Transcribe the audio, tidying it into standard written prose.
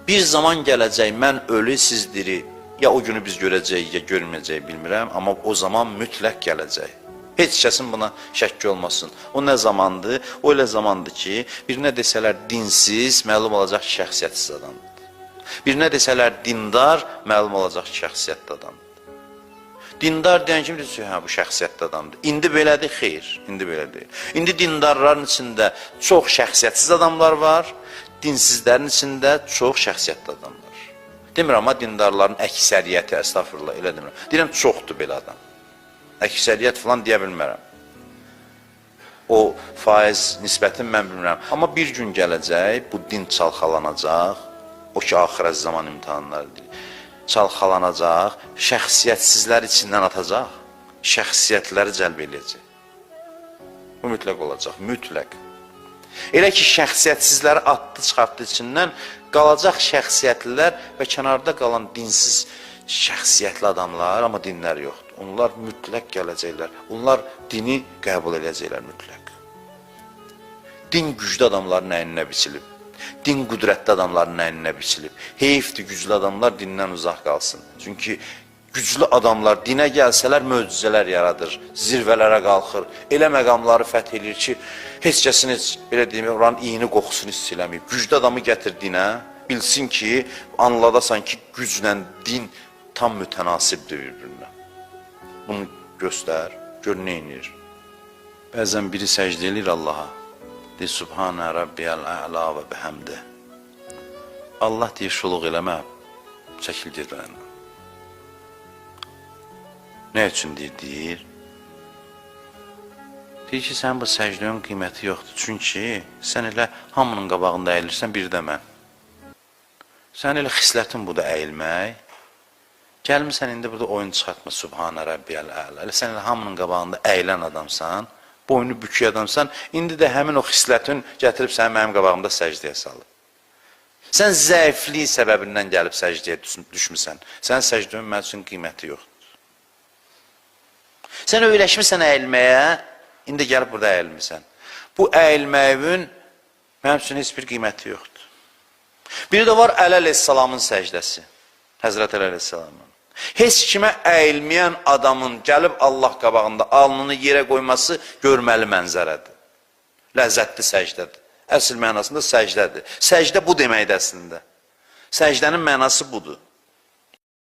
Bir zaman gələcək, mən ölü, siz diri. Ya o günü biz görəcəyik, ya görməyəcəyik, bilmirəm. Amma o zaman mütləq gələcək. Heç kəsin buna şəkki olmasın. O nə zamandır? O elə zamandır ki, birinə desələr dinsiz, məlum olacaq ki, şəxsiyyətsiz adamdır. Birinə desələr dindar, məlum olacaq ki, şəxsiyyətli adamdır. Dindar deyən kim deyir ki, hə, bu şəxsiyyətli adamdır. İndi belədir, xeyr, indi belə deyil. İndi dindarların içində çox şəxsiyyətsiz adamlar var, dinsizlərin içində çox şəxsiyyətli adamlar. Demirəm, amma dindarların əksəriyyəti, əstəğfurullah, elə demirəm. Deyirəm, çoxdur belə adam. Əksəriyyət falan deyə bilmərəm. O faiz nisbətini mən bilmirəm. Amma bir gün gələcək, bu din çalxalanacaq, o ki, axirət zaman imtihanları deyil. Çalxalanacaq, şəxsiyyətsizlər içindən atacaq, şəxsiyyətləri cəlb edəcək. Bu mütləq olacaq, mütləq. Elə ki, şəxsiyyətsizləri atdı, çıxartdı içindən, qalacaq şəxsiyyətlilər və kənarda qalan dinsiz şəxsiyyətli adamlar, amma dinlər yoxdur. Onlar mütləq gələcəklər, onlar dini qəbul edəcəklər mütləq. Din güclü adamların əyninə biçilib. Din qüdrətli adamların əyninə biçilib. Heyfdir, güclü adamlar dindən uzaq qalsın. Çünki güclü adamlar dinə gəlsələr möcüzələr yaradır, zirvələrə qalxır. Elə məqamları fəth edir ki, heç kəsin heç, belə deyim, oranın iyini qoxusunu hiss eləməyib. Güclü adamı gətir dinə, bilsin ki, anladasan ki, güclə din tam mütənasibdir bir-birinə. Bunu göstər, gör nə inir. Bəzən biri səcdə edir Allaha. Deyir, Subhanə Rabbiyəl əla və bəhəmdə. Allah deyir, şuluq eləmə, çəkil ged mənə. Nə üçün deyir? Deyir ki, sən bu səcdənin qiyməti yoxdur. Çünki sən elə hamının qabağında əyilirsən, bir də mən. Sən elə xislətin budur əyilmək. Gəlmirsən, indi burada oyun çıxartma, Subhanə Rabbiyəl əla. Elə sən elə hamının qabağında əyilən adamsan, boynu bükük adamsan, indi də həmin o xislətin gətirib səni mənim qabağımda səcdəyə salır. Sən zəiflik səbəbindən gəlib səcdəyə düşmüsən. Sənin səcdənin mənim üçün qiyməti yoxdur. Sən öyrəşmirsən əyilməyə, indi gəlib burada əyilmirsən. Bu əyilməyin mənim üçün heç bir qiyməti yoxdur. Biri də var Əli əleyhissalamın səcdəsi. Həzrət Əli əleyhissalamın. Heç kimə əyilməyən adamın gəlib Allah qabağında alnını yerə qoyması görməli mənzərədir. Ləzzətli səcdədir. Əsl mənasında səcdədir. Səcdə bu deməkdir əslində. Səcdənin mənası budur.